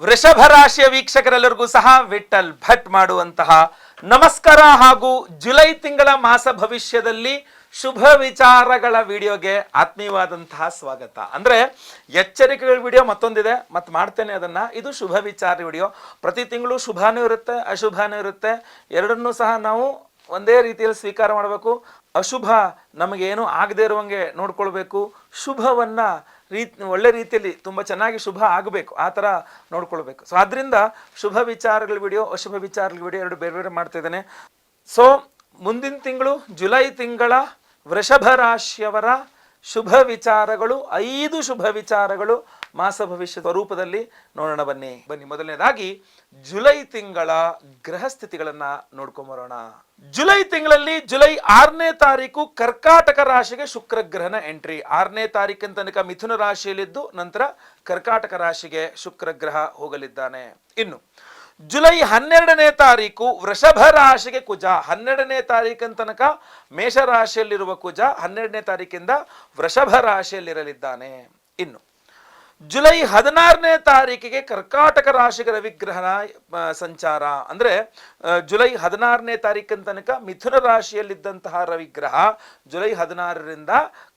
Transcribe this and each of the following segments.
ವೃಷಭ ರಾಶಿಯ ವೀಕ್ಷಕರೆಲ್ಲರಿಗೂ ಸಹ ವಿಠಲ್ ಭಟ್ ಮಾಡುವಂತಹ ನಮಸ್ಕಾರ ಹಾಗೂ ಜುಲೈ ತಿಂಗಳ ಮಾಸ ಭವಿಷ್ಯದಲ್ಲಿ ಶುಭ ವಿಚಾರಗಳ ವಿಡಿಯೋಗೆ ಆತ್ಮೀಯವಾದಂತಹ ಸ್ವಾಗತ. ಅಂದ್ರೆ ಎಚ್ಚರಿಕೆಗಳ ವಿಡಿಯೋ ಮತ್ತೊಂದಿದೆ, ಮತ್ತೆ ಮಾಡ್ತೇನೆ ಅದನ್ನ. ಇದು ಶುಭ ವಿಚಾರ ವಿಡಿಯೋ. ಪ್ರತಿ ತಿಂಗಳು ಶುಭನೂ ಇರುತ್ತೆ, ಅಶುಭನೂ ಇರುತ್ತೆ. ಎರಡನ್ನೂ ಸಹ ನಾವು ಒಂದೇ ರೀತಿಯಲ್ಲಿ ಸ್ವೀಕಾರ ಮಾಡಬೇಕು. ಅಶುಭ ನಮಗೇನು ಆಗದೆ ಇರುವಂಗೆ ನೋಡ್ಕೊಳ್ಬೇಕು, ಶುಭವನ್ನ ಒಳ್ಳೆ ರೀತಿಯಲ್ಲಿ ತುಂಬ ಚೆನ್ನಾಗಿ ಶುಭ ಆಗಬೇಕು, ಆ ಥರ ನೋಡ್ಕೊಳ್ಬೇಕು. ಸೊ ಆದ್ದರಿಂದ ಶುಭ ವಿಚಾರಗಳ ವಿಡಿಯೋ, ಅಶುಭ ವಿಚಾರಗಳ ವಿಡಿಯೋ ಎರಡು ಬೇರೆ ಬೇರೆ ಮಾಡ್ತಾ ಇದ್ದೇನೆ. ಸೊ ಮುಂದಿನ ತಿಂಗಳು ಜುಲೈ ತಿಂಗಳ ವೃಷಭ ರಾಶಿಯವರ ಶುಭ ವಿಚಾರಗಳು, 5 ಶುಭ ವಿಚಾರಗಳು ಮಾಸ ಭವಿಷ್ಯದ ರೂಪದಲ್ಲಿ ನೋಡೋಣ. ಬನ್ನಿ. ಮೊದಲನೇದಾಗಿ ಜುಲೈ ತಿಂಗಳ ಗ್ರಹ ಸ್ಥಿತಿಗಳನ್ನ ನೋಡ್ಕೊಂಬರೋಣ. ಜುಲೈ ತಿಂಗಳಲ್ಲಿ ಜುಲೈ 6ನೇ ತಾರೀಕು ಕರ್ಕಾಟಕ ರಾಶಿಗೆ ಶುಕ್ರ ಗ್ರಹನ ಎಂಟ್ರಿ. 6ನೇ ತಾರೀಕಿನ ತನಕ ಮಿಥುನ ರಾಶಿಯಲ್ಲಿದ್ದು ನಂತರ ಕರ್ಕಾಟಕ ರಾಶಿಗೆ ಶುಕ್ರ ಗ್ರಹ ಹೋಗಲಿದ್ದಾನೆ. ಇನ್ನು ಜುಲೈ 12ನೇ ತಾರೀಕು ವೃಷಭ ರಾಶಿಗೆ ಕುಜ, 12ನೇ ತಾರೀಕಿನ ತನಕ ಮೇಷ ರಾಶಿಯಲ್ಲಿರುವ ಕುಜ 12ನೇ ತಾರೀಕಿಂದ ವೃಷಭ ರಾಶಿಯಲ್ಲಿರಲಿದ್ದಾನೆ. ಇನ್ನು ಜುಲೈ 16ನೇ ತಾರೀಕಿಗೆ ಕರ್ಕಾಟಕ ರಾಶಿಗೆ ರವಿಗ್ರಹನ ಸಂಚಾರ. ಅಂದ್ರೆ ಜುಲೈ 16ನೇ ತಾರೀಕಿನ ತನಕ ಮಿಥುನ ರಾಶಿಯಲ್ಲಿದ್ದಂತಹ ರವಿಗ್ರಹ ಜುಲೈ 16ರಿಂದ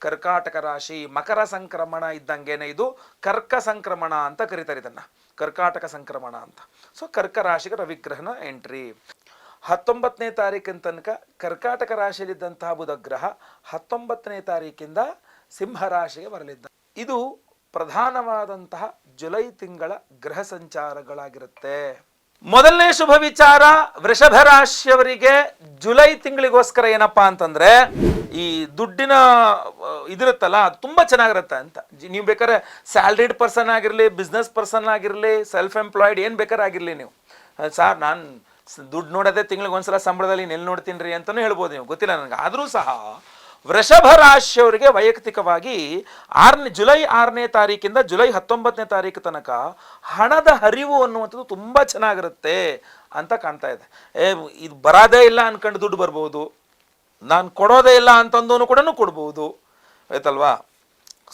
ಕರ್ಕಾಟಕ ರಾಶಿ, ಮಕರ ಸಂಕ್ರಮಣ ಇದ್ದಂಗೆನೆ. ಇದು ಕರ್ಕ ಸಂಕ್ರಮಣ ಅಂತ ಕರೀತಾರೆ ಇದನ್ನ, ಕರ್ಕಾಟಕ ಸಂಕ್ರಮಣ ಅಂತ. ಸೊ ಕರ್ಕ ರಾಶಿಗೆ ರವಿಗ್ರಹನ ಎಂಟ್ರಿ. 19ನೇ ತಾರೀಕಿನ ತನಕ ಕರ್ಕಾಟಕ ರಾಶಿಯಲ್ಲಿದ್ದಂತಹ ಬುಧ ಗ್ರಹ 19ನೇ ತಾರೀಕಿಂದ ಸಿಂಹ ರಾಶಿಗೆ ಬರಲಿದ್ದ. ಇದು ಪ್ರಧಾನವಾದಂತಹ ಜುಲೈ ತಿಂಗಳ ಗ್ರಹ ಸಂಚಾರಗಳಾಗಿರುತ್ತೆ. ಮೊದಲನೇ ಶುಭ ವಿಚಾರ, ವೃಷಭ ರಾಶಿಯವರಿಗೆ ಜುಲೈ ತಿಂಗಳಿಗೋಸ್ಕರ ಏನಪ್ಪಾ ಅಂತಂದ್ರೆ ಈ ದುಡ್ಡಿನ ಇದಿರುತ್ತಲ್ಲ, ಅದು ತುಂಬಾ ಚೆನ್ನಾಗಿರುತ್ತೆ ಅಂತ. ನೀವು ಬೇಕಾದ್ರೆ ಸ್ಯಾಲ್ರಿಡ್ ಪರ್ಸನ್ ಆಗಿರ್ಲಿ, ಬಿಸ್ನೆಸ್ ಪರ್ಸನ್ ಆಗಿರ್ಲಿ, ಸೆಲ್ಫ್ ಎಂಪ್ಲಾಯ್ಡ್ ಏನ್ ಬೇಕಾದ್ರೆ ಆಗಿರ್ಲಿ, ನೀವು ಸಾರ್ ನಾನು ದುಡ್ಡು ನೋಡೋದೇ ತಿಂಗಳಿಗೆ ಒಂದ್ಸಲ ಸಂಬಳದಲ್ಲಿ ನೆಲ್ ನೋಡ್ತೀನಿ ರೀ ಅಂತಾನೂ ಹೇಳ್ಬೋದು ನೀವು, ಗೊತ್ತಿಲ್ಲ ನನಗೆ. ಆದರೂ ಸಹ ವೃಷಭ ರಾಶಿಯವರಿಗೆ ವೈಯಕ್ತಿಕವಾಗಿ ಜುಲೈ 6ನೇ ತಾರೀಕಿಂದ ಜುಲೈ 19ನೇ ತಾರೀಕು ತನಕ ಹಣದ ಹರಿವು ಅನ್ನುವಂಥದ್ದು ತುಂಬ ಚೆನ್ನಾಗಿರುತ್ತೆ ಅಂತ ಕಾಣ್ತಾ ಇದೆ. ಇದು ಬರೋದೇ ಇಲ್ಲ ಅನ್ಕೊಂಡು ದುಡ್ಡು ಬರ್ಬೋದು, ನಾನು ಕೊಡೋದೇ ಇಲ್ಲ ಅಂತಂದೂ ಕೂಡ ಕೊಡ್ಬೋದು, ಆಯ್ತಲ್ವಾ.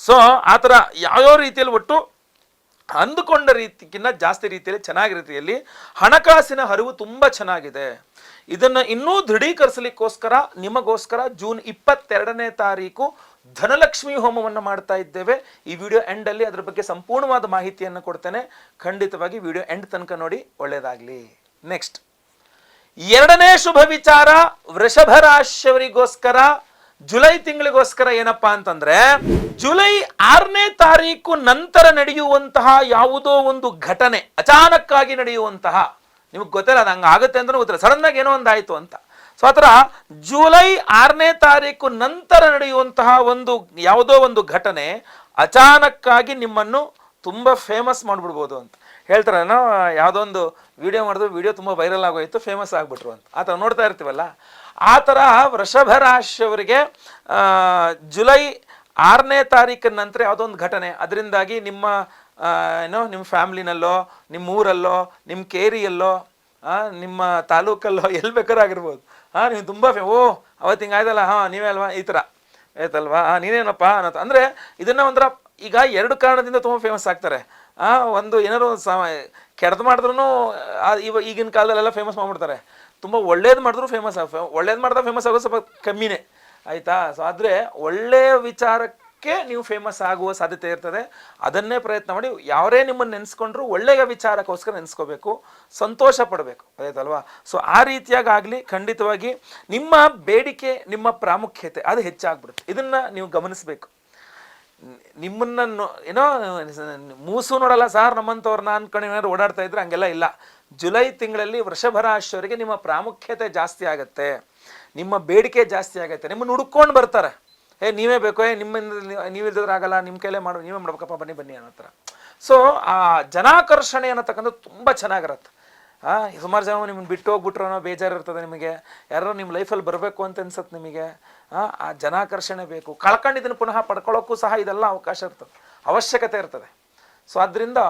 ಸೊ ಆ ಥರ ಯಾವ್ಯಾವ ರೀತಿಯಲ್ಲಿ ಒಟ್ಟು ಅಂದುಕೊಂಡ ರೀತಿಗಿನ್ನ ಜಾಸ್ತಿ ರೀತಿಯಲ್ಲಿ ಚೆನ್ನಾಗಿ ರೀತಿಯಲ್ಲಿ ಹಣಕಾಸಿನ ಹರಿವು ತುಂಬ ಚೆನ್ನಾಗಿದೆ. ಇದನ್ನು ಇನ್ನೂ ದೃಢೀಕರಿಸಲಿಕ್ಕೋಸ್ಕರ ನಿಮಗೋಸ್ಕರ ಜೂನ್ 22ನೇ ತಾರೀಕು ಧನಲಕ್ಷ್ಮಿ ಹೋಮವನ್ನು ಮಾಡ್ತಾ ಇದ್ದೇವೆ. ಈ ವಿಡಿಯೋ ಎಂಡಲ್ಲಿ ಅದರ ಬಗ್ಗೆ ಸಂಪೂರ್ಣವಾದ ಮಾಹಿತಿಯನ್ನು ಕೊಡ್ತೇನೆ. ಖಂಡಿತವಾಗಿ ವಿಡಿಯೋ ಎಂಡ್ ತನಕ ನೋಡಿ, ಒಳ್ಳೆಯದಾಗಲಿ. ನೆಕ್ಸ್ಟ್ ಎರಡನೇ ಶುಭ ವಿಚಾರ, ವೃಷಭ ರಾಶಿಯವರಿಗೋಸ್ಕರ ಜುಲೈ ತಿಂಗಳಿಗೋಸ್ಕರ ಏನಪ್ಪಾ ಅಂತಂದ್ರೆ ಜುಲೈ 6ನೇ ತಾರೀಕು ನಂತರ ನಡೆಯುವಂತಹ ಯಾವುದೋ ಒಂದು ಘಟನೆ, ಅಚಾನಕ್ಕಾಗಿ ನಡೆಯುವಂತಹ, ನಿಮಗೆ ಗೊತ್ತಿಲ್ಲ ಅದು ಹಂಗೆ ಆಗುತ್ತೆ ಅಂತ ಗೊತ್ತಿಲ್ಲ, ಸಡನ್ ಆಗಿ ಏನೋ ಒಂದು ಆಯಿತು ಅಂತ. ಸೊ ಆ ಥರ ಜುಲೈ 6ನೇ ತಾರೀಕು ನಂತರ ನಡೆಯುವಂತಹ ಒಂದು ಯಾವುದೋ ಒಂದು ಘಟನೆ ಅಚಾನಕ್ಕಾಗಿ ನಿಮ್ಮನ್ನು ತುಂಬ ಫೇಮಸ್ ಮಾಡಿಬಿಡ್ಬೋದು ಅಂತ ಹೇಳ್ತಾರೆ. ನಾವು ಯಾವುದೋ ಒಂದು ವಿಡಿಯೋ ಮಾಡಿದ್ರು, ವಿಡಿಯೋ ತುಂಬ ವೈರಲ್ ಆಗೋಯ್ತು, ಫೇಮಸ್ ಆಗಿಬಿಟ್ರು ಅಂತ. ಆ ಥರ ನೋಡ್ತಾ ಇರ್ತೀವಲ್ಲ, ಆ ಥರ ವೃಷಭ ರಾಶಿಯವರಿಗೆ ಜುಲೈ 6ನೇ ತಾರೀಕಿನ ನಂತರ ಯಾವುದೋ ಒಂದು ಘಟನೆ, ಅದರಿಂದಾಗಿ ನಿಮ್ಮ ನಿಮ್ಮ ಫ್ಯಾಮ್ಲಿನಲ್ಲೋ, ನಿಮ್ಮ ಊರಲ್ಲೋ, ನಿಮ್ಮ ಕೇರಿಯಲ್ಲೋ, ನಿಮ್ಮ ತಾಲೂಕಲ್ಲೋ, ಎಲ್ಲಿ ಬೇಕಾದ್ರೂ ಆಗಿರ್ಬೋದು, ನೀವು ತುಂಬ ಅವತ್ತು ಹಿಂಗೆ ಆಯ್ತಲ್ಲ, ನೀವೇ ಅಲ್ವಾ ಈ ಥರ ಆಯ್ತಲ್ವಾ, ನೀನೇನಪ್ಪ ಅನ್ನೋದು. ಅಂದರೆ ಇದನ್ನು ಒಂಥರ ಈಗ 2 ಕಾರಣದಿಂದ ತುಂಬ ಫೇಮಸ್ ಆಗ್ತಾರೆ. ಒಂದು ಏನಾದ್ರು ಕೆಡ್ದು ಮಾಡಿದ್ರು ಈಗಿನ ಕಾಲದಲ್ಲೆಲ್ಲ ಫೇಮಸ್ ಮಾಡ್ಬಿಡ್ತಾರೆ. ತುಂಬ ಒಳ್ಳೇದು ಮಾಡಿದ್ರು ಫೇಮಸ್ ಒಳ್ಳೇದು ಮಾಡಿದಾಗ ಫೇಮಸ್ ಆಗೋದು ಸ್ವಲ್ಪ ಕಮ್ಮಿನೇ, ಆಯಿತಾ. ಸೊ ಆದರೆ ಒಳ್ಳೆಯ ವಿಚಾರಕ್ಕೆ ನೀವು ಫೇಮಸ್ ಆಗುವ ಸಾಧ್ಯತೆ ಇರ್ತದೆ. ಅದನ್ನೇ ಪ್ರಯತ್ನ ಮಾಡಿ. ಯಾರೇ ನಿಮ್ಮನ್ನು ನೆನೆಸ್ಕೊಂಡ್ರು ಒಳ್ಳೆಯ ವಿಚಾರಕ್ಕೋಸ್ಕರ ನೆನೆಸ್ಕೋಬೇಕು, ಸಂತೋಷ ಪಡಬೇಕು, ಆಯ್ತಲ್ವಾ. ಸೊ ಆ ರೀತಿಯಾಗಿ ಆಗಲಿ. ಖಂಡಿತವಾಗಿ ನಿಮ್ಮ ಬೇಡಿಕೆ, ನಿಮ್ಮ ಪ್ರಾಮುಖ್ಯತೆ ಅದು ಹೆಚ್ಚಾಗ್ಬಿಡುತ್ತೆ. ಇದನ್ನು ನೀವು ಗಮನಿಸಬೇಕು. ನಿಮ್ಮನ್ನು ಏನೋ ಮೂಸು ನೋಡಲ್ಲ ಸಾರ್ ನಮ್ಮಂಥವ್ರನ್ನ ಅನ್ಕೊಂಡು ಏನಾದ್ರು ಓಡಾಡ್ತಾ ಇದ್ರೆ ಹಂಗೆಲ್ಲ ಇಲ್ಲ. ಜುಲೈ ತಿಂಗಳಲ್ಲಿ ವೃಷಭ ರಾಶಿಯವರಿಗೆ ನಿಮ್ಮ ಪ್ರಾಮುಖ್ಯತೆ ಜಾಸ್ತಿ ಆಗುತ್ತೆ, ನಿಮ್ಮ ಬೇಡಿಕೆ ಜಾಸ್ತಿ ಆಗುತ್ತೆ. ನಿಮ್ಮನ್ನು ಹುಡ್ಕೊಂಡು ಬರ್ತಾರೆ, ನೀವೇ ಬೇಕು, ನಿಮ್ಮಿಂದ ನೀವಿಲ್ದಿದ್ರೆ ಆಗಲ್ಲ, ನಿಮ್ಮ ಕೈಲೇ ಮಾಡು, ನೀವೇ ಮಾಡ್ಬೇಕಪ್ಪ, ಬನ್ನಿ ಬನ್ನಿ ಅನ್ನೋ ಥರ. ಸೊ ಆ ಜನಾಕರ್ಷಣೆ ಅನ್ನತಕ್ಕಂಥದ್ದು ತುಂಬ ಚೆನ್ನಾಗಿರುತ್ತೆ. ಸುಮಾರು ಜನ ನಿಮ್ಮನ್ನು ಬಿಟ್ಟು ಹೋಗ್ಬಿಟ್ರು ಅನ್ನೋ ಬೇಜಾರು ಇರ್ತದೆ ನಿಮಗೆ, ಯಾರೋ ನಿಮ್ಮ ಲೈಫಲ್ಲಿ ಬರಬೇಕು ಅಂತ ಅನ್ಸತ್ತೆ ನಿಮಗೆ. ಆ ಜನಾಕರ್ಷಣೆ ಬೇಕು. ಕಳ್ಕೊಂಡಿದ್ದನ್ನು ಪುನಃ ಪಡ್ಕೊಳ್ಳೋಕ್ಕೂ ಸಹ ಇದೆಲ್ಲ ಅವಕಾಶ ಇರ್ತದೆ, ಅವಶ್ಯಕತೆ ಇರ್ತದೆ. ಸೊ ಆದ್ದರಿಂದ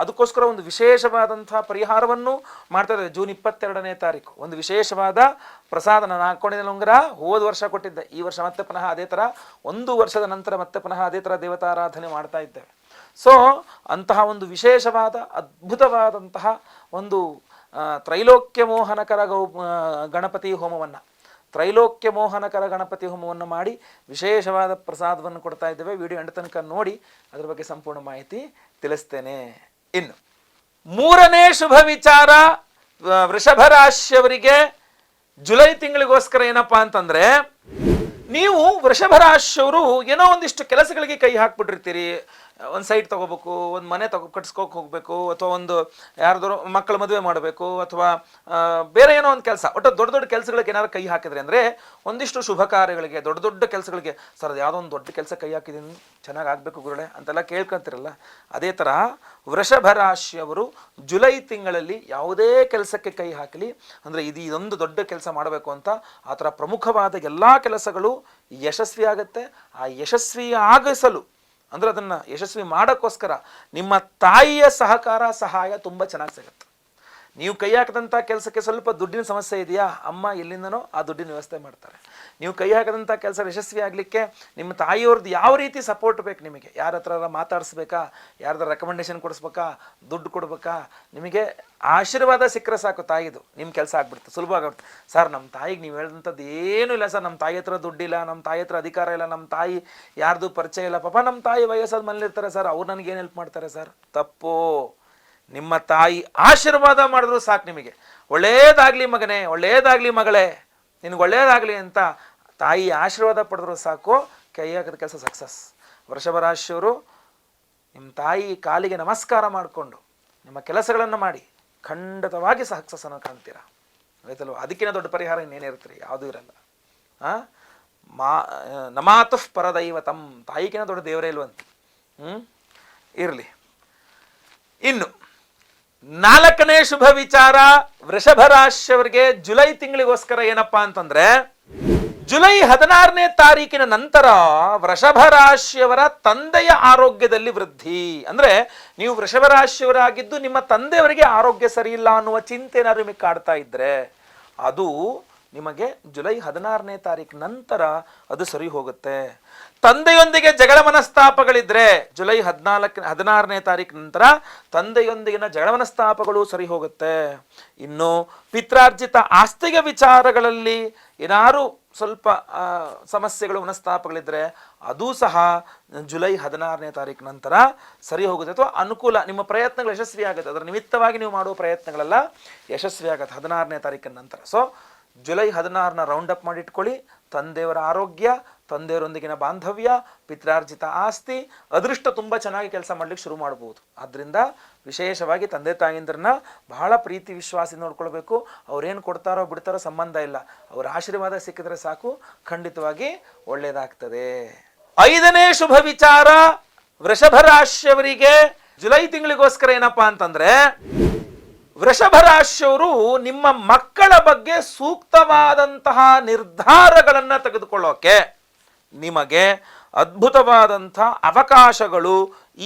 ಅದಕ್ಕೋಸ್ಕರ ಒಂದು ವಿಶೇಷವಾದಂತಹ ಪರಿಹಾರವನ್ನು ಮಾಡ್ತಾ ಇದ್ದಾರೆ. ಜೂನ್ 22ನೇ ತಾರೀಕು ಒಂದು ವಿಶೇಷವಾದ ಪ್ರಸಾದ. ನಾನು ಹಾಕ್ಕೊಂಡಿದ್ದ ಉಂಗುರ ಹೋದ ವರ್ಷ ಕೊಟ್ಟಿದ್ದೆ, ಈ ವರ್ಷ ಮತ್ತೆ ಪುನಃ ಅದೇ ಥರ 1 ವರ್ಷದ ನಂತರ ಮತ್ತೆ ಪುನಃ ಅದೇ ಥರ ದೇವತಾರಾಧನೆ ಮಾಡ್ತಾ ಇದ್ದೇವೆ. ಸೊ ಅಂತಹ ಒಂದು ವಿಶೇಷವಾದ ಅದ್ಭುತವಾದಂತಹ ಒಂದು ತ್ರೈಲೋಕ್ಯ ಮೋಹನಕರ ಗಣಪತಿ ಹೋಮವನ್ನು ತ್ರೈಲೋಕ್ಯ ಮೋಹನಕರ ಗಣಪತಿ ಹೋಮವನ್ನು ಮಾಡಿ ವಿಶೇಷವಾದ ಪ್ರಸಾದವನ್ನು ಕೊಡ್ತಾ ಇದ್ದೇವೆ. ವಿಡಿಯೋ ಎಂಡ ತನಕ ನೋಡಿ ಅದರ ಬಗ್ಗೆ ಸಂಪೂರ್ಣ ಮಾಹಿತಿ ತಿಳಿಸ್ತೇನೆ. ಇನ್ನು ಮೂರನೇ ಶುಭ ವಿಚಾರ, ವೃಷಭ ರಾಶಿಯವರಿಗೆ ಜುಲೈ ತಿಂಗಳಿಗೋಸ್ಕರ ಏನಪ್ಪಾ ಅಂತಂದ್ರೆ, ನೀವು ವೃಷಭ ರಾಶಿಯವರು ಏನೋ ಒಂದಿಷ್ಟು ಕೆಲಸಗಳಿಗೆ ಕೈ ಹಾಕ್ಬಿಟ್ಟಿರ್ತೀರಿ. ಒಂದು ಸೈಟ್ ತಗೋಬೇಕು, ಒಂದು ಮನೆ ಕಟ್ಸ್ಕೋಕೆ ಹೋಗಬೇಕು, ಅಥವಾ ಒಂದು ಯಾರ್ದಾರು ಮಕ್ಕಳ ಮದುವೆ ಮಾಡಬೇಕು, ಅಥವಾ ಬೇರೆ ಏನೋ ಒಂದು ಕೆಲಸ, ಒಟ್ಟು ದೊಡ್ಡ ದೊಡ್ಡ ಕೆಲಸಗಳಿಗೆ ಏನಾದ್ರು ಕೈ ಹಾಕಿದ್ರೆ ಅಂದರೆ ಒಂದಿಷ್ಟು ಶುಭ ಕಾರ್ಯಗಳಿಗೆ, ದೊಡ್ಡ ದೊಡ್ಡ ಕೆಲಸಗಳಿಗೆ, ಸರ್ ಅದು ಯಾವುದೋ ಒಂದು ದೊಡ್ಡ ಕೆಲಸ ಕೈ ಹಾಕಿದ್ದೀನಿ, ಚೆನ್ನಾಗಿ ಆಗಬೇಕು ಗುರುಳೆ ಅಂತೆಲ್ಲ ಕೇಳ್ಕೊಂತಿರಲ್ಲ. ಅದೇ ಥರ ವೃಷಭ ರಾಶಿಯವರು ಜುಲೈ ತಿಂಗಳಲ್ಲಿ ಯಾವುದೇ ಕೆಲಸಕ್ಕೆ ಕೈ ಹಾಕಲಿ, ಅಂದರೆ ಇದೊಂದು ದೊಡ್ಡ ಕೆಲಸ ಮಾಡಬೇಕು ಅಂತ ಆ ಥರ ಪ್ರಮುಖವಾದ ಎಲ್ಲ ಕೆಲಸಗಳು ಯಶಸ್ವಿ ಆಗುತ್ತೆ. ಆ ಯಶಸ್ವಿ ಆಗಿಸಲು ಅಂದರೆ ಅದನ್ನು ಯಶಸ್ವಿ ಮಾಡೋಕ್ಕೋಸ್ಕರ ನಿಮ್ಮ ತಾಯಿಯ ಸಹಾಯ ತುಂಬ ಚೆನ್ನಾಗಿ ಸಿಗುತ್ತೆ. ನೀವು ಕೈ ಹಾಕಿದಂಥ ಕೆಲಸಕ್ಕೆ ಸ್ವಲ್ಪ ದುಡ್ಡಿನ ಸಮಸ್ಯೆ ಇದೆಯಾ, ಅಮ್ಮ ಎಲ್ಲಿಂದನೋ ಆ ದುಡ್ಡಿನ ವ್ಯವಸ್ಥೆ ಮಾಡ್ತಾರೆ. ನೀವು ಕೈ ಹಾಕಿದಂಥ ಕೆಲಸ ಯಶಸ್ವಿ ಆಗಲಿಕ್ಕೆ ನಿಮ್ಮ ತಾಯಿಯವ್ರದ್ದು ಯಾವ ರೀತಿ ಸಪೋರ್ಟ್ ಬೇಕು ನಿಮಗೆ, ಯಾರ ಹತ್ರ ಮಾತಾಡಿಸ್ಬೇಕಾ, ಯಾರ್ದಾರ ರೆಕಮೆಂಡೇಶನ್ ಕೊಡಿಸ್ಬೇಕಾ, ದುಡ್ಡು ಕೊಡ್ಬೇಕಾ, ನಿಮಗೆ ಆಶೀರ್ವಾದ ಸಿಕ್ಕರೆ ಸಾಕು ತಾಯಿದು, ನಿಮ್ಮ ಕೆಲಸ ಆಗ್ಬಿಡುತ್ತೆ, ಸುಲಭ ಆಗ್ಬಿಡುತ್ತೆ. ಸರ್ ನಮ್ಮ ತಾಯಿಗೆ ನೀವು ಹೇಳಿದಂಥದ್ದು ಏನೂ ಇಲ್ಲ ಸರ್, ನಮ್ಮ ತಾಯಿ ಹತ್ರ ದುಡ್ಡಿಲ್ಲ, ನಮ್ಮ ತಾಯಿ ಹತ್ರ ಅಧಿಕಾರ ಇಲ್ಲ, ನಮ್ಮ ತಾಯಿ ಯಾರ್ದು ಪರಿಚಯ ಇಲ್ಲ, ಪಾಪ ನಮ್ಮ ತಾಯಿ ವಯಸ್ಸಾದ ಮನೇಲಿರ್ತಾರೆ ಸರ್, ಅವ್ರು ನನಗೇನು ಹೆಲ್ಪ್ ಮಾಡ್ತಾರೆ ಸರ್. ತಪ್ಪು. ನಿಮ್ಮ ತಾಯಿ ಆಶೀರ್ವಾದ ಮಾಡಿದ್ರು ಸಾಕು ನಿಮಗೆ. ಒಳ್ಳೇದಾಗಲಿ ಮಗನೇ, ಒಳ್ಳೇದಾಗಲಿ ಮಗಳೇ, ನಿನಗೆ ಒಳ್ಳೇದಾಗಲಿ ಅಂತ ತಾಯಿ ಆಶೀರ್ವಾದ ಪಡೆದ್ರು ಸಾಕು, ಕೈ ಹಾಕಿದ ಕೆಲಸ ಸಕ್ಸಸ್. ವೃಷಭ ರಾಶಿಯವರು ನಿಮ್ಮ ತಾಯಿ ಕಾಲಿಗೆ ನಮಸ್ಕಾರ ಮಾಡಿಕೊಂಡು ನಿಮ್ಮ ಕೆಲಸಗಳನ್ನು ಮಾಡಿ ಖಂಡಿತವಾಗಿ ಸಕ್ಸಸ್ಸನ್ನು ಕಾಣ್ತೀರಾ. ಆಯ್ತಲ್ವ? ಅದಕ್ಕಿಂತ ದೊಡ್ಡ ಪರಿಹಾರ ಇನ್ನೇನಿರ್ತೀರಿ, ಯಾವುದೂ ಇರಲ್ಲ. ನಮಾತುಃ ಪರದೈವತಂ, ತಾಯಿಗಿನ ದೊಡ್ಡ ದೇವರೇ ಇಲ್ವಂತ. ಇರಲಿ. ಇನ್ನು ನಾಲ್ಕನೇ ಶುಭ ವಿಚಾರ, ವೃಷಭ ರಾಶಿಯವರಿಗೆ ಜುಲೈ ತಿಂಗಳಿಗೋಸ್ಕರ ಏನಪ್ಪಾ ಅಂತಂದ್ರೆ, ಜುಲೈ 16ನೇ ತಾರೀಕಿನ ನಂತರ ವೃಷಭ ರಾಶಿಯವರ ತಂದೆಯ ಆರೋಗ್ಯದಲ್ಲಿ ವೃದ್ಧಿ. ಅಂದ್ರೆ ನೀವು ವೃಷಭ ರಾಶಿಯವರಾಗಿದ್ದು ನಿಮ್ಮ ತಂದೆಯವರಿಗೆ ಆರೋಗ್ಯ ಸರಿ ಇಲ್ಲ ಅನ್ನುವ ಚಿಂತೆ ಏನಾದ್ರು ನಿಮಗೆ ಕಾಡ್ತಾ ಇದ್ರೆ ಅದು ನಿಮಗೆ ಜುಲೈ 16ನೇ ತಾರೀಕು ನಂತರ ಅದು ಸರಿ ಹೋಗುತ್ತೆ. ತಂದೆಯೊಂದಿಗೆ ಜಗಳ ಮನಸ್ತಾಪಗಳಿದ್ರೆ ಜುಲೈ 16ನೇ ತಾರೀಕು ನಂತರ ತಂದೆಯೊಂದಿಗಿನ ಜಗಳ ಮನಸ್ತಾಪಗಳು ಸರಿ ಹೋಗುತ್ತೆ. ಇನ್ನು ಪಿತ್ರಾರ್ಜಿತ ಆಸ್ತಿಗೆ ವಿಚಾರಗಳಲ್ಲಿ ಏನಾರು ಸ್ವಲ್ಪ ಸಮಸ್ಯೆಗಳು ಮನಸ್ತಾಪಗಳಿದ್ರೆ ಅದು ಸಹ ಜುಲೈ 16ನೇ ತಾರೀಕು ನಂತರ ಸರಿ ಹೋಗುತ್ತೆ, ಅಥವಾ ಅನುಕೂಲ, ನಿಮ್ಮ ಪ್ರಯತ್ನಗಳು ಯಶಸ್ವಿ ಆಗುತ್ತೆ. ಅದರ ನಿಮಿತ್ತವಾಗಿ ನೀವು ಮಾಡುವ ಪ್ರಯತ್ನಗಳೆಲ್ಲ ಯಶಸ್ವಿ ಆಗುತ್ತೆ 16ನೇ ತಾರೀಕಿನ ನಂತರ. ಸೊ ಜುಲೈ 16ನ ರೌಂಡ್ ಅಪ್ ಮಾಡಿಟ್ಕೊಳ್ಳಿ. ತಂದೆಯವರ ಆರೋಗ್ಯ, ತಂದೆಯವರೊಂದಿಗಿನ ಬಾಂಧವ್ಯ, ಪಿತ್ರಾರ್ಜಿತ ಆಸ್ತಿ, ಅದೃಷ್ಟ ತುಂಬ ಚೆನ್ನಾಗಿ ಕೆಲಸ ಮಾಡ್ಲಿಕ್ಕೆ ಶುರು ಮಾಡ್ಬೋದು. ಆದ್ದರಿಂದ ವಿಶೇಷವಾಗಿ ತಂದೆ ತಾಯಿಂದ್ರನ್ನ ಬಹಳ ಪ್ರೀತಿ ವಿಶ್ವಾಸ ನೋಡ್ಕೊಳ್ಬೇಕು. ಅವ್ರೇನು ಕೊಡ್ತಾರೋ ಬಿಡ್ತಾರೋ ಸಂಬಂಧ ಇಲ್ಲ, ಅವರ ಆಶೀರ್ವಾದ ಸಿಕ್ಕಿದ್ರೆ ಸಾಕು, ಖಂಡಿತವಾಗಿ ಒಳ್ಳೆಯದಾಗ್ತದೆ. 5ನೇ ಶುಭ ವಿಚಾರ, ವೃಷಭ ರಾಶಿಯವರಿಗೆ ಜುಲೈ ತಿಂಗಳಿಗೋಸ್ಕರ ಏನಪ್ಪಾ ಅಂತಂದ್ರೆ, ವೃಷಭ ರಾಶಿಯವರು ನಿಮ್ಮ ಮಕ್ಕಳ ಬಗ್ಗೆ ಸೂಕ್ತವಾದಂತಹ ನಿರ್ಧಾರಗಳನ್ನು ತೆಗೆದುಕೊಳ್ಳೋಕೆ ನಿಮಗೆ ಅದ್ಭುತವಾದಂಥ ಅವಕಾಶಗಳು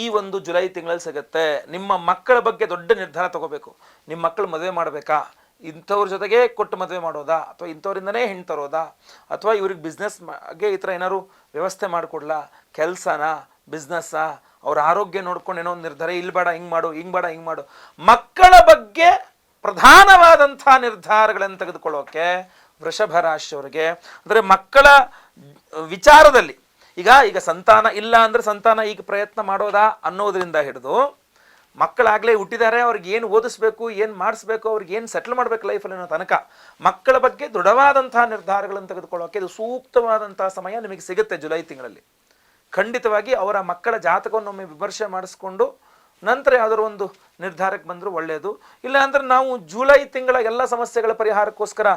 ಈ ಒಂದು ಜುಲೈ ತಿಂಗಳಲ್ಲಿ ಸಿಗುತ್ತೆ. ನಿಮ್ಮ ಮಕ್ಕಳ ಬಗ್ಗೆ ದೊಡ್ಡ ನಿರ್ಧಾರ ತಗೋಬೇಕು. ನಿಮ್ಮ ಮಕ್ಕಳು ಮದುವೆ ಮಾಡಬೇಕಾ, ಇಂಥವ್ರ ಜೊತೆಗೆ ಕೊಟ್ಟು ಮದುವೆ ಮಾಡೋದಾ, ಅಥವಾ ಇಂಥವ್ರಿಂದನೇ ಹೆಣ್ಣು ತರೋದಾ, ಅಥವಾ ಇವ್ರಿಗೆ ಬಿಸ್ನೆಸ್ಗೆ ಈ ಥರ ಏನಾದ್ರು ವ್ಯವಸ್ಥೆ ಮಾಡಿಕೊಡ್ಲಾ, ಕೆಲಸನ ಬಿಸ್ನೆಸ್ಸಾ, ಅವ್ರ ಆರೋಗ್ಯ ನೋಡ್ಕೊಂಡು ಏನೋ ಒಂದು ನಿರ್ಧಾರ, ಇಲ್ಲಿ ಬೇಡ ಹಿಂಗೆ ಮಾಡು, ಹಿಂಗೆ ಬೇಡ ಹಿಂಗೆ ಮಾಡು. ಮಕ್ಕಳ ಬಗ್ಗೆ ಪ್ರಧಾನವಾದಂಥ ನಿರ್ಧಾರಗಳನ್ನು ತೆಗೆದುಕೊಳ್ಳೋಕೆ ವೃಷಭ ರಾಶಿಯವರಿಗೆ, ಅಂದರೆ ಮಕ್ಕಳ ವಿಚಾರದಲ್ಲಿ ಈಗ ಸಂತಾನ ಇಲ್ಲ ಅಂದರೆ ಸಂತಾನ ಈಗ ಪ್ರಯತ್ನ ಮಾಡೋದಾ ಅನ್ನೋದರಿಂದ ಹಿಡಿದು, ಮಕ್ಕಳಾಗಲೇ ಹುಟ್ಟಿದ್ದಾರೆ, ಅವ್ರಿಗೆ ಏನು ಓದಿಸ್ಬೇಕು, ಏನು ಮಾಡಿಸ್ಬೇಕು, ಅವ್ರಿಗೆ ಏನು ಸೆಟ್ಲ್ ಮಾಡಬೇಕು ಲೈಫಲ್ಲಿ ಅನ್ನೋ ತನಕ ಮಕ್ಕಳ ಬಗ್ಗೆ ದೃಢವಾದಂಥ ನಿರ್ಧಾರಗಳನ್ನು ತೆಗೆದುಕೊಳ್ಳೋಕೆ ಇದು ಸೂಕ್ತವಾದಂಥ ಸಮಯ ನಿಮಗೆ ಸಿಗುತ್ತೆ ಜುಲೈ ತಿಂಗಳಲ್ಲಿ. ಖಂಡಿತವಾಗಿ ಅವರ ಮಕ್ಕಳ ಜಾತಕವನ್ನೊಮ್ಮೆ ವಿಮರ್ಶೆ ಮಾಡಿಸ್ಕೊಂಡು ನಂತರ ಯಾವುದಾದ್ರು ಒಂದು ನಿರ್ಧಾರಕ್ಕೆ ಬಂದರೂ ಒಳ್ಳೆಯದು. ಇಲ್ಲ ಅಂದರೆ ನಾವು ಜುಲೈ ತಿಂಗಳ ಎಲ್ಲ ಸಮಸ್ಯೆಗಳ ಪರಿಹಾರಕ್ಕೋಸ್ಕರ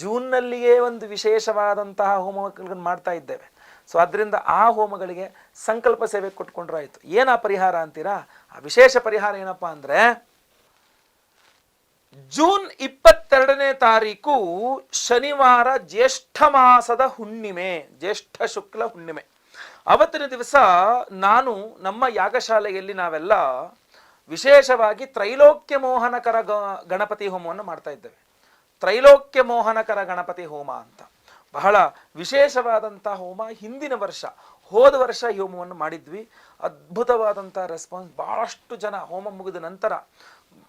ಜೂನ್ನಲ್ಲಿಯೇ ಒಂದು ವಿಶೇಷವಾದಂತಹ ಹೋಮಗಳನ್ನು ಮಾಡ್ತಾ ಇದ್ದೇವೆ. ಸೊ ಆದ್ದರಿಂದ ಆ ಹೋಮಗಳಿಗೆ ಸಂಕಲ್ಪ ಸೇವೆ ಕೊಟ್ಕೊಂಡ್ರೆ ಆಯಿತು. ಏನು ಆ ಪರಿಹಾರ ಅಂತೀರಾ? ಆ ವಿಶೇಷ ಪರಿಹಾರ ಏನಪ್ಪ ಅಂದರೆ, ಜೂನ್ 22ನೇ ತಾರೀಕು ಶನಿವಾರ ಜ್ಯೇಷ್ಠ ಮಾಸದ ಹುಣ್ಣಿಮೆ, ಜ್ಯೇಷ್ಠ ಶುಕ್ಲ ಹುಣ್ಣಿಮೆ. ಅವತ್ತಿನ ದಿವಸ ನಾನು ನಮ್ಮ ಯಾಗಶಾಲೆಯಲ್ಲಿ ನಾವೆಲ್ಲ ವಿಶೇಷವಾಗಿ ತ್ರೈಲೋಕ್ಯ ಮೋಹನಕರ ಗಣಪತಿ ಹೋಮವನ್ನು ಮಾಡ್ತಾ ಇದ್ದೇವೆ. ತ್ರೈಲೋಕ್ಯ ಮೋಹನಕರ ಗಣಪತಿ ಹೋಮ ಅಂತ ಬಹಳ ವಿಶೇಷವಾದಂಥ ಹೋಮ. ಹಿಂದಿನ ವರ್ಷ, ಹೋದ ವರ್ಷ ಈ ಹೋಮವನ್ನು ಮಾಡಿದ್ವಿ. ಅದ್ಭುತವಾದಂಥ ರೆಸ್ಪಾನ್ಸ್. ಭಾಳಷ್ಟು ಜನ ಹೋಮ ಮುಗಿದ ನಂತರ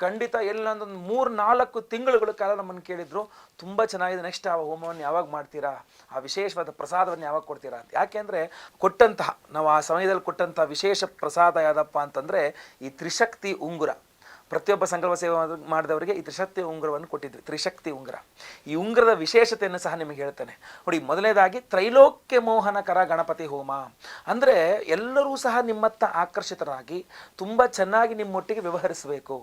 ಖಂಡಿತ ಎಲ್ಲೊಂದೊಂದು 3-4 ತಿಂಗಳುಗಳ ಕಾಲ ನಮ್ಮನ್ನು ಕೇಳಿದ್ರು, ತುಂಬ ಚೆನ್ನಾಗಿದೆ, ನೆಕ್ಸ್ಟ್ ಆ ಹೋಮವನ್ನು ಯಾವಾಗ ಮಾಡ್ತೀರಾ, ಆ ವಿಶೇಷವಾದ ಪ್ರಸಾದವನ್ನು ಯಾವಾಗ ಕೊಡ್ತೀರಾ ಅಂತ. ಯಾಕೆಂದರೆ ನಾವು ಆ ಸಮಯದಲ್ಲಿ ಕೊಟ್ಟಂತಹ ವಿಶೇಷ ಪ್ರಸಾದ ಯಾವುದಪ್ಪ ಅಂತಂದರೆ ಈ ತ್ರಿಶಕ್ತಿ ಉಂಗುರ. ಪ್ರತಿಯೊಬ್ಬ ಸಂಕಲ್ಪ ಸೇವೆ ಮಾಡಿದವರಿಗೆ ಈ ತ್ರಿಶಕ್ತಿ ಉಂಗುರವನ್ನು ಕೊಟ್ಟಿದ್ವಿ, ತ್ರಿಶಕ್ತಿ ಉಂಗುರ. ಈ ಉಂಗುರದ ವಿಶೇಷತೆಯನ್ನು ಸಹ ನಿಮಗೆ ಹೇಳ್ತೇನೆ ನೋಡಿ. ಮೊದಲನೇದಾಗಿ ತ್ರೈಲೋಕ್ಯ ಮೋಹನಕರ ಗಣಪತಿ ಹೋಮ ಅಂದರೆ ಎಲ್ಲರೂ ಸಹ ನಿಮ್ಮತ್ತ ಆಕರ್ಷಿತರಾಗಿ ತುಂಬ ಚೆನ್ನಾಗಿ ನಿಮ್ಮೊಟ್ಟಿಗೆ ವ್ಯವಹರಿಸಬೇಕು.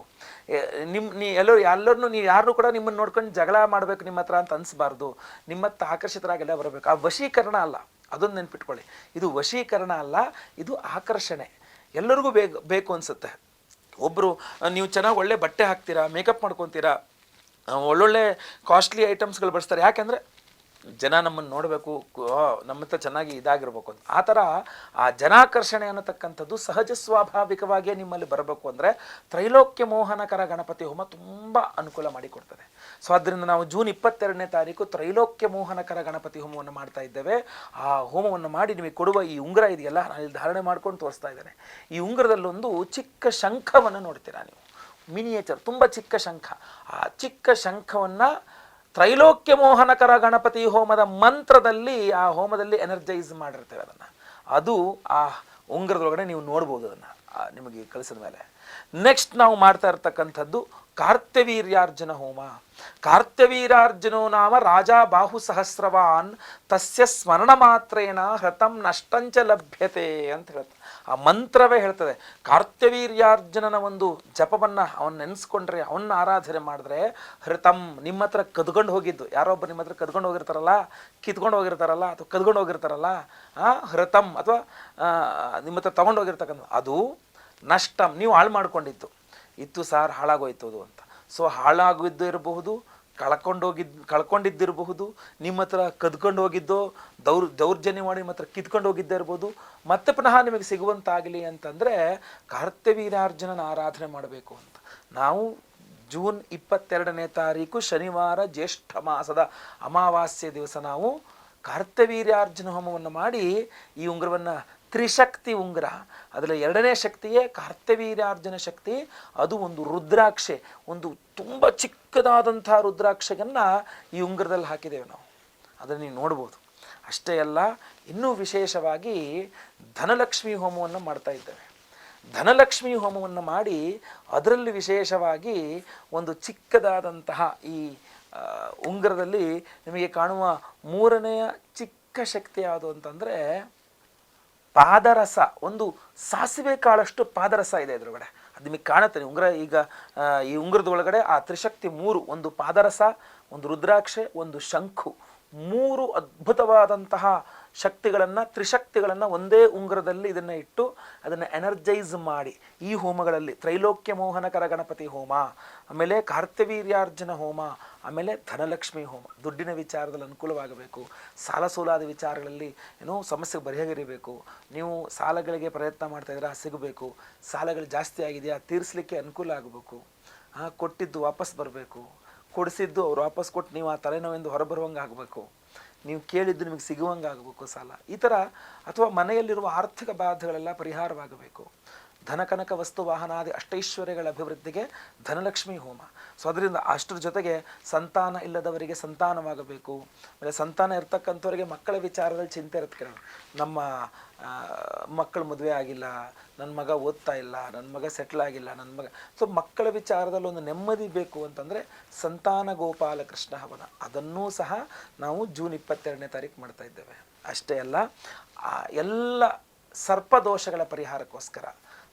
ಎಲ್ಲರನ್ನೂ ನೀವು ಯಾರನ್ನೂ ಕೂಡ ನಿಮ್ಮನ್ನು ನೋಡ್ಕೊಂಡು ಜಗಳ ಮಾಡಬೇಕು ನಿಮ್ಮ ಹತ್ರ ಅಂತ ಅನಿಸ್ಬಾರ್ದು. ನಿಮ್ಮತ್ತ ಆಕರ್ಷಿತರಾಗೆಲ್ಲ ಬರಬೇಕು. ಆ ವಶೀಕರಣ ಅಲ್ಲ, ಅದೊಂದು ನೆನ್ಪಿಟ್ಕೊಳ್ಳಿ. ಇದು ವಶೀಕರಣ ಅಲ್ಲ, ಇದು ಆಕರ್ಷಣೆ. ಎಲ್ಲರಿಗೂ ಬೇಕು ಅನಿಸುತ್ತೆ. ಒಬ್ಬರು ನೀವು ಚೆನ್ನಾಗಿ ಒಳ್ಳೆ ಬಟ್ಟೆ ಹಾಕ್ತೀರಾ, ಮೇಕಪ್ ಮಾಡ್ಕೊತೀರಾ, ಒಳ್ಳೊಳ್ಳೆ ಕಾಸ್ಟ್ಲಿ ಐಟಮ್ಸ್ಗಳು ಬಳಸ್ತಾರೆ. ಯಾಕೆಂದರೆ ಜನ ನಮ್ಮನ್ನು ನೋಡಬೇಕು, ನಮ್ಮ ಹತ್ರ ಚೆನ್ನಾಗಿ ಇದಾಗಿರ್ಬೇಕು ಅಂತ. ಆ ಥರ ಆ ಜನಾಕರ್ಷಣೆ ಅನ್ನತಕ್ಕಂಥದ್ದು ಸಹಜ ಸ್ವಾಭಾವಿಕವಾಗಿಯೇ ನಿಮ್ಮಲ್ಲಿ ಬರಬೇಕು ಅಂದರೆ ತ್ರೈಲೋಕ್ಯ ಮೋಹನಕರ ಗಣಪತಿ ಹೋಮ ತುಂಬ ಅನುಕೂಲ ಮಾಡಿಕೊಡ್ತದೆ. ಸೊ ಆದ್ದರಿಂದ ನಾವು ಜೂನ್ 22ನೇ ತಾರೀಕು ತ್ರೈಲೋಕ್ಯ ಮೋಹನಕರ ಗಣಪತಿ ಹೋಮವನ್ನು ಮಾಡ್ತಾ ಇದ್ದೇವೆ. ಆ ಹೋಮವನ್ನು ಮಾಡಿ ನಿಮಗೆ ಕೊಡುವ ಈ ಉಂಗುರ ಇದೆಯಲ್ಲ, ನಾನು ಇಲ್ಲಿ ಧಾರಣೆ ಮಾಡ್ಕೊಂಡು ತೋರಿಸ್ತಾ ಇದ್ದೇನೆ. ಈ ಉಂಗುರದಲ್ಲೊಂದು ಚಿಕ್ಕ ಶಂಖವನ್ನು ನೋಡ್ತೀರಾ ನೀವು, ಮಿನಿಯೇಚರ್, ತುಂಬ ಚಿಕ್ಕ ಶಂಖ. ಆ ಚಿಕ್ಕ ಶಂಖವನ್ನು ತ್ರೈಲೋಕ್ಯ ಮೋಹನಕರ ಗಣಪತಿ ಹೋಮದ ಮಂತ್ರದಲ್ಲಿ, ಆ ಹೋಮದಲ್ಲಿ ಎನರ್ಜೈಸ್ ಮಾಡಿರ್ತೇವೆ ಅದನ್ನು. ಅದು ಆ ಉಂಗುರದೊಳಗಡೆ ನೀವು ನೋಡ್ಬೋದು ಅದನ್ನು ನಿಮಗೆ ಕಳಿಸಿದ ಮೇಲೆ. ನೆಕ್ಸ್ಟ್ ನಾವು ಮಾಡ್ತಾ ಇರ್ತಕ್ಕಂಥದ್ದು ಕಾರ್ತ್ಯವೀರ್ಯಾರ್ಜುನ ಹೋಮ. ಕಾರ್ತ್ಯವೀರ್ಯಾರ್ಜುನೋ ನಾಮ ರಾಜ ಬಾಹು ಸಹಸ್ರವಾನ್ ತಸ್ಯ ಸ್ಮರಣ ಮಾತ್ರೇನ ಹೃತಂ ನಷ್ಟಂಚ ಲಭ್ಯತೆ ಅಂತ ಹೇಳುತ್ತೆ. ಆ ಮಂತ್ರವೇ ಹೇಳ್ತದೆ. ಕಾರ್ತ್ಯವೀರ್ಯಾರ್ಜುನನ ಒಂದು ಜಪವನ್ನು ಅವನ್ನ ನೆನೆಸ್ಕೊಂಡ್ರೆ, ಅವನ್ನ ಆರಾಧನೆ ಮಾಡಿದ್ರೆ ಹೃತಂ, ನಿಮ್ಮ ಹತ್ರ ಕದ್ಕೊಂಡು ಹೋಗಿದ್ದು, ಯಾರೊಬ್ಬರು ನಿಮ್ಮ ಹತ್ರ ಕದ್ಕೊಂಡು ಹೋಗಿರ್ತಾರಲ್ಲ, ಕಿತ್ಕೊಂಡು ಹೋಗಿರ್ತಾರಲ್ಲ ಅಥವಾ ಕದ್ಕೊಂಡು ಹೋಗಿರ್ತಾರಲ್ಲ, ಹೃತಂ ಅಥವಾ ನಿಮ್ಮ ಹತ್ರ ತಗೊಂಡು ಹೋಗಿರ್ತಕ್ಕಂಥ ಅದು ನಷ್ಟಂ, ನೀವು ಹಾಳು ಮಾಡ್ಕೊಂಡಿದ್ದು ಇತ್ತು ಸಾರ್, ಹಾಳಾಗೋಯ್ತು ಅದು ಅಂತ. ಸೊ ಹಾಳಾಗಿದ್ದು ಇರಬಹುದು, ಕಳ್ಕೊಂಡಿದ್ದಿರಬಹುದು, ನಿಮ್ಮ ಹತ್ರ ಕದ್ಕೊಂಡು ಹೋಗಿದ್ದೋ, ದೌರ್ಜನ್ಯ ಮಾಡಿ ನಿಮ್ಮ ಹತ್ರ ಕಿತ್ಕೊಂಡು ಹೋಗಿದ್ದೇ ಇರ್ಬೋದು, ಮತ್ತೆ ಪುನಃ ನಿಮಗೆ ಸಿಗುವಂತಾಗಲಿ ಅಂತಂದರೆ ಕಾರ್ತ್ಯವೀರ್ಯಾರ್ಜುನನ ಆರಾಧನೆ ಮಾಡಬೇಕು ಅಂತ. ನಾವು ಜೂನ್ 22ನೇ ತಾರೀಕು ಶನಿವಾರ ಜ್ಯೇಷ್ಠ ಮಾಸದ ಅಮಾವಾಸ್ಯೆ ದಿವಸ ನಾವು ಕಾರ್ತ್ಯವೀರ್ಯಾರ್ಜುನ ಹೋಮವನ್ನು ಮಾಡಿ ಈ ಉಂಗುರವನ್ನು, ತ್ರಿಶಕ್ತಿ ಉಂಗುರ, ಅದರಲ್ಲಿ 2ನೇ ಶಕ್ತಿಯೇ ಕಾರ್ತ್ಯವೀರ್ಯಾರ್ಜುನ ಶಕ್ತಿ. ಅದು ಒಂದು ರುದ್ರಾಕ್ಷೆ, ಒಂದು ತುಂಬ ಚಿಕ್ಕದಾದಂಥ ರುದ್ರಾಕ್ಷೆಯನ್ನು ಈ ಉಂಗುರದಲ್ಲಿ ಹಾಕಿದ್ದೇವೆ ನಾವು. ಅದನ್ನು ನೀವು ನೋಡ್ಬೋದು. ಅಷ್ಟೇ ಅಲ್ಲ, ಇನ್ನೂ ವಿಶೇಷವಾಗಿ ಧನಲಕ್ಷ್ಮಿ ಹೋಮವನ್ನು ಮಾಡ್ತಾ ಇದ್ದೇವೆ. ಧನಲಕ್ಷ್ಮಿ ಹೋಮವನ್ನು ಮಾಡಿ ಅದರಲ್ಲಿ ವಿಶೇಷವಾಗಿ ಒಂದು ಚಿಕ್ಕದಾದಂತಹ ಈ ಉಂಗುರದಲ್ಲಿ ನಿಮಗೆ ಕಾಣುವ 3ನೆಯ ಚಿಕ್ಕ ಶಕ್ತಿ ಯಾವುದು ಅಂತಂದರೆ ಪಾದರಸ. ಒಂದು ಸಾಸಿವೆ ಕಾಳಷ್ಟು ಪಾದರಸ ಇದೆ ಇದರೊಳಗಡೆ, ಅದು ನಿಮಗೆ ಕಾಣುತ್ತೆ. ಉಂಗುರ ಈಗ ಈ ಉಂಗುರದ ಒಳಗಡೆ ಆ ತ್ರಿಶಕ್ತಿ 3, ಒಂದು ಪಾದರಸ, ಒಂದು ರುದ್ರಾಕ್ಷೆ, ಒಂದು ಶಂಖು, 3 ಅದ್ಭುತವಾದಂತಹ ಶಕ್ತಿಗಳನ್ನು, ತ್ರಿಶಕ್ತಿಗಳನ್ನು ಒಂದೇ ಉಂಗುರದಲ್ಲಿ ಇದನ್ನು ಇಟ್ಟು ಅದನ್ನು ಎನರ್ಜೈಸ್ ಮಾಡಿ ಈ ಹೋಮಗಳಲ್ಲಿ ತ್ರೈಲೋಕ್ಯ ಮೋಹನಕರ ಗಣಪತಿ ಹೋಮ, ಆಮೇಲೆ ಕಾರ್ತ್ಯವೀರ್ಯಾರ್ಜುನ ಹೋಮ, ಆಮೇಲೆ ಧನಲಕ್ಷ್ಮಿ ಹೋಮ. ದುಡ್ಡಿನ ವಿಚಾರದಲ್ಲಿ ಅನುಕೂಲವಾಗಬೇಕು, ಸಾಲ ಸೋಲಾದ ವಿಚಾರಗಳಲ್ಲಿ ಏನೋ ಸಮಸ್ಯೆ ಬಗೆಹರಿಬೇಕು, ನೀವು ಸಾಲಗಳಿಗೆ ಪ್ರಯತ್ನ ಮಾಡ್ತಾಯಿದ್ರೆ ಸಿಗಬೇಕು, ಸಾಲಗಳು ಜಾಸ್ತಿ ಆಗಿದೆಯಾ ತೀರಿಸಲಿಕ್ಕೆ ಅನುಕೂಲ ಆಗಬೇಕು, ಕೊಟ್ಟಿದ್ದು ವಾಪಸ್ ಬರಬೇಕು, ಕೊಡಿಸಿದ್ದು ಅವ್ರು ವಾಪಸ್ ಕೊಟ್ಟು ನೀವು ಆ ತಲೆನೋವಿಂದ ಹೊರಬರುವಂಗೆ ಆಗಬೇಕು, ನೀವು ಕೇಳಿದ್ದು ನಿಮಗೆ ಸಿಗುವಂಗೆ ಆಗಬೇಕು ಸಾಲ, ಈ ಥರ. ಅಥವಾ ಮನೆಯಲ್ಲಿರುವ ಆರ್ಥಿಕ ಬಾಧೆಗಳೆಲ್ಲ ಪರಿಹಾರವಾಗಬೇಕು. ಧನಕನಕ ವಸ್ತು ವಾಹನಾದಿ ಅಷ್ಟೈಶ್ವರ್ಯಗಳ ಅಭಿವೃದ್ಧಿಗೆ ಧನಲಕ್ಷ್ಮಿ ಹೋಮ. ಸೊ ಅದರಿಂದ ಅಷ್ಟರ ಜೊತೆಗೆ ಸಂತಾನ ಇಲ್ಲದವರಿಗೆ ಸಂತಾನವಾಗಬೇಕು, ಆಮೇಲೆ ಸಂತಾನ ಇರ್ತಕ್ಕಂಥವರಿಗೆ ಮಕ್ಕಳ ವಿಚಾರದಲ್ಲಿ ಚಿಂತೆ ಇರುತ್ತೆ. ನಮ್ಮ ಮಕ್ಕಳು ಮದುವೆ ಆಗಿಲ್ಲ, ನನ್ನ ಮಗ ಓದ್ತಾ ಇಲ್ಲ, ನನ್ನ ಮಗ ಸೆಟ್ಲ್ ಆಗಿಲ್ಲ, ನನ್ನ ಮಗ. ಸೊ ಮಕ್ಕಳ ವಿಚಾರದಲ್ಲಿ ಒಂದು ನೆಮ್ಮದಿ ಬೇಕು ಅಂತಂದರೆ ಸಂತಾನ ಗೋಪಾಲ ಕೃಷ್ಣ ಹವನ, ಅದನ್ನೂ ಸಹ ನಾವು ಜೂನ್ 22ನೇ ತಾರೀಕು ಮಾಡ್ತಾ ಇದ್ದೇವೆ. ಅಷ್ಟೇ ಅಲ್ಲ, ಎಲ್ಲ ಸರ್ಪದೋಷಗಳ ಪರಿಹಾರಕ್ಕೋಸ್ಕರ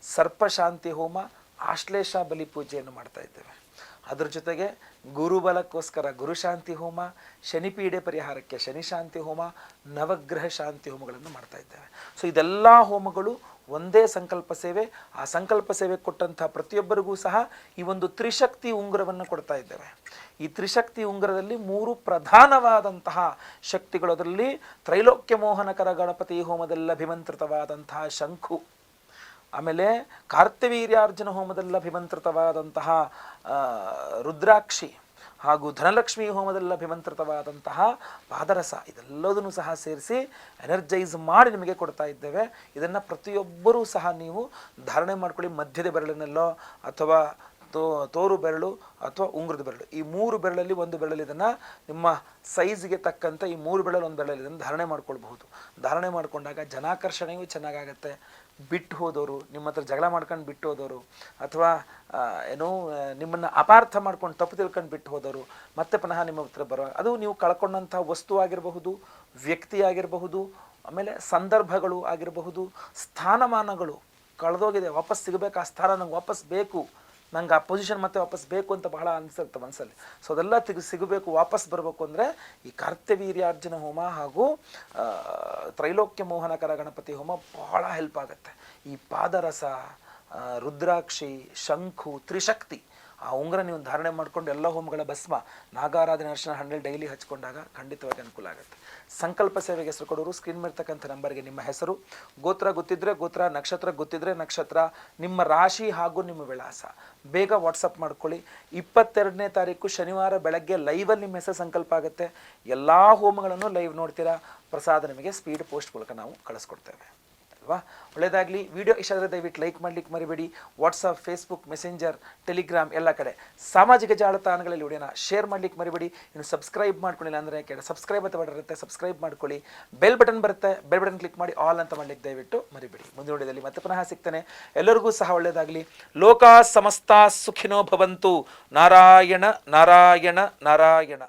ಸರ್ಪಶಾಂತಿ ಹೋಮ, ಆಶ್ಲೇಷ ಬಲಿ ಪೂಜೆಯನ್ನು ಮಾಡ್ತಾ ಇದ್ದೇವೆ. ಅದರ ಜೊತೆಗೆ ಗುರುಬಲಕ್ಕೋಸ್ಕರ ಗುರುಶಾಂತಿ ಹೋಮ, ಶನಿಪೀಡೆ ಪರಿಹಾರಕ್ಕೆ ಶನಿಶಾಂತಿ ಹೋಮ, ನವಗ್ರಹ ಶಾಂತಿ ಹೋಮಗಳನ್ನು ಮಾಡ್ತಾ ಇದ್ದೇವೆ. ಸೊ ಇದೆಲ್ಲ ಹೋಮಗಳು ಒಂದೇ ಸಂಕಲ್ಪ ಸೇವೆ. ಆ ಸಂಕಲ್ಪ ಸೇವೆ ಕೊಟ್ಟಂಥ ಪ್ರತಿಯೊಬ್ಬರಿಗೂ ಸಹ ಈ ಒಂದು ತ್ರಿಶಕ್ತಿ ಉಂಗುರವನ್ನು ಕೊಡ್ತಾ ಇದ್ದೇವೆ. ಈ ತ್ರಿಶಕ್ತಿ ಉಂಗುರದಲ್ಲಿ 3 ಪ್ರಧಾನವಾದಂತಹ ಶಕ್ತಿಗಳು. ಅದರಲ್ಲಿ ತ್ರೈಲೋಕ್ಯ ಮೋಹನಕರ ಗಣಪತಿ ಹೋಮದಲ್ಲಿ ಅಭಿಮಂತ್ರಿತವಾದಂತಹ ಶಂಖು, ಆಮೇಲೆ ಕಾರ್ತ್ಯವೀರ್ಯಾರ್ಜುನ ಹೋಮದಲ್ಲಿ ಅಭಿಮಂತ್ರಿತವಾದಂತಹ ರುದ್ರಾಕ್ಷಿ, ಹಾಗೂ ಧನಲಕ್ಷ್ಮಿ ಹೋಮದಲ್ಲಿ ಅಭಿಮಂತ್ರಿತವಾದಂತಹ ಪಾದರಸ ಇದೆಲ್ಲದನ್ನು ಸಹ ಸೇರಿಸಿ ಎನರ್ಜೈಸ್ ಮಾಡಿ ನಿಮಗೆ ಕೊಡ್ತಾ ಇದ್ದೇವೆ. ಇದನ್ನು ಪ್ರತಿಯೊಬ್ಬರೂ ಸಹ ನೀವು ಧಾರಣೆ ಮಾಡ್ಕೊಳ್ಳಿ. ಮಧ್ಯದ ಬೆರಳಿನಲ್ಲೋ ಅಥವಾ ತೋರು ಬೆರಳು ಅಥವಾ ಉಂಗುರದ ಬೆರಳು, ಈ 3 ಬೆರಳಲ್ಲಿ ಒಂದು ಬೆರಳಲ್ಲಿ ಇದನ್ನು ನಿಮ್ಮ ಸೈಜ್ಗೆ ತಕ್ಕಂತೆ ಈ 3 ಬೆರಳಲ್ಲಿ ಒಂದು ಬೆರಳಲ್ಲಿ ಇದನ್ನು ಧಾರಣೆ ಮಾಡ್ಕೊಳ್ಬಹುದು. ಧಾರಣೆ ಮಾಡಿಕೊಂಡಾಗ ಜನಾಕರ್ಷಣೆಯೂ ಚೆನ್ನಾಗಾಗತ್ತೆ. ಬಿಟ್ಟು ಹೋದವರು, ನಿಮ್ಮ ಹತ್ರ ಜಗಳ ಮಾಡ್ಕೊಂಡು ಬಿಟ್ಟು ಹೋದವರು, ಅಥವಾ ಏನೋ ನಿಮ್ಮನ್ನು ಅಪಾರ್ಥ ಮಾಡ್ಕೊಂಡು ತಪ್ಪು ತಿಳ್ಕೊಂಡು ಬಿಟ್ಟು ಹೋದವರು ಮತ್ತೆ ಪುನಃ ನಿಮ್ಮ ಹತ್ರ ಬರೋ, ಅದು ನೀವು ಕಳ್ಕೊಂಡಂಥ ವಸ್ತು ಆಗಿರಬಹುದು, ವ್ಯಕ್ತಿ ಆಗಿರಬಹುದು, ಆಮೇಲೆ ಸಂದರ್ಭಗಳು ಆಗಿರಬಹುದು, ಸ್ಥಾನಮಾನಗಳು ಕಳೆದೋಗಿದೆ, ವಾಪಸ್ ಸಿಗಬೇಕು, ಆ ಸ್ಥಾನ ನಂಗೆ ವಾಪಸ್ ಬೇಕು, ನಂಗೆ ಆ ಪೊಸಿಷನ್ ಮತ್ತೆ ವಾಪಸ್ ಬೇಕು ಅಂತ ಬಹಳ ಅನಿಸುತ್ತೆ ಮನಸ್ಸಲ್ಲಿ. ಸೊ ಅದೆಲ್ಲ ಸಿಗಬೇಕು, ವಾಪಸ್ ಬರಬೇಕು ಅಂದರೆ ಈ ಕಾರ್ತ್ಯವೀರ್ಯಾರ್ಜುನ ಹೋಮ ಹಾಗೂ ತ್ರೈಲೋಕ್ಯ ಮೋಹನಕರ ಗಣಪತಿ ಹೋಮ ಬಹಳ ಹೆಲ್ಪ್ ಆಗುತ್ತೆ. ಈ ಪಾದರಸ, ರುದ್ರಾಕ್ಷಿ, ಶಂಖು, ತ್ರಿಶಕ್ತಿ, ಆ ಉಂಗುರ ನೀವು ಧಾರಣೆ ಮಾಡಿಕೊಂಡು ಎಲ್ಲ ಹೋಮಗಳ ಭಸ್ಮ, ನಾಗಾರಾಧನೆ ಅರ್ಶನ 100 ಡೈಲಿ ಹಚ್ಕೊಂಡಾಗ ಖಂಡಿತವಾಗಿ ಅನುಕೂಲ ಆಗುತ್ತೆ. ಸಂಕಲ್ಪ ಸೇವೆಗೆ ಹೆಸರು ಕೊಡೋರು ಸ್ಕ್ರೀನ್ ಮೇಲ್ತಕ್ಕಂಥ ನಂಬರ್ಗೆ ನಿಮ್ಮ ಹೆಸರು, ಗೋತ್ರ ಗೊತ್ತಿದ್ರೆ ಗೋತ್ರ, ನಕ್ಷತ್ರ ಗೊತ್ತಿದ್ರೆ ನಕ್ಷತ್ರ, ನಿಮ್ಮ ರಾಶಿ ಹಾಗೂ ನಿಮ್ಮ ವಿಳಾಸ ಬೇಗ ವಾಟ್ಸಪ್ ಮಾಡ್ಕೊಳ್ಳಿ. 22ನೇ ತಾರೀಕು ಶನಿವಾರ ಬೆಳಗ್ಗೆ ಲೈವಲ್ಲಿ ನಿಮ್ಮ ಹೆಸರು ಸಂಕಲ್ಪ ಆಗುತ್ತೆ. ಎಲ್ಲ ಹೋಮಗಳನ್ನು ಲೈವ್ ನೋಡ್ತೀರಾ. ಪ್ರಸಾದ ನಿಮಗೆ ಸ್ಪೀಡ್ ಪೋಸ್ಟ್ ಮೂಲಕ ನಾವು ಕಳಿಸ್ಕೊಡ್ತೇವೆ ಅಲ್ವಾ. ಒಳ್ಳೆಯದಾಗಲಿ. ವಿಡಿಯೋ ಇಷ್ಟ ಆದರೆ ದಯವಿಟ್ಟು ಲೈಕ್ ಮಾಡಲಿಕ್ಕೆ ಮರಿಬೇಡಿ. ವಾಟ್ಸಪ್, ಫೇಸ್ಬುಕ್, ಮೆಸೆಂಜರ್, ಟೆಲಿಗ್ರಾಮ್ ಎಲ್ಲ ಕಡೆ ಸಾಮಾಜಿಕ ಜಾಲತಾಣಗಳಲ್ಲಿ ವಿಡಿಯೋನ ಶೇರ್ ಮಾಡಲಿಕ್ಕೆ ಮರಿಬೇಡಿ. ಇನ್ನು ಸಬ್ಸ್ಕ್ರೈಬ್ ಮಾಡ್ಕೊಂಡಿಲ್ಲ ಅಂದರೆ ಕೆಳ ಸಬ್ಸ್ಕ್ರೈಬ್ ಅಂತ ಬರುತ್ತೆ, ಸಬ್ಸ್ಕ್ರೈಬ್ ಮಾಡ್ಕೊಳ್ಳಿ. ಬೆಲ್ ಬಟನ್ ಬರುತ್ತೆ, ಬೆಲ್ ಬಟನ್ ಕ್ಲಿಕ್ ಮಾಡಿ ಆಲ್ ಅಂತ ಮಾಡಲಿಕ್ಕೆ ದಯವಿಟ್ಟು ಮರಿಬೇಡಿ. ಮುಂದಿನ ವಿಡಿಯೋದಲ್ಲಿ ಮತ್ತೆ ಪುನಃ ಸಿಗ್ತಾನೆ. ಎಲ್ಲರಿಗೂ ಸಹ ಒಳ್ಳೆಯದಾಗಲಿ. ಲೋಕ ಸಮಸ್ತ ಸುಖಿನೋ ಭವಂತು. ನಾರಾಯಣ ನಾರಾಯಣ ನಾರಾಯಣ.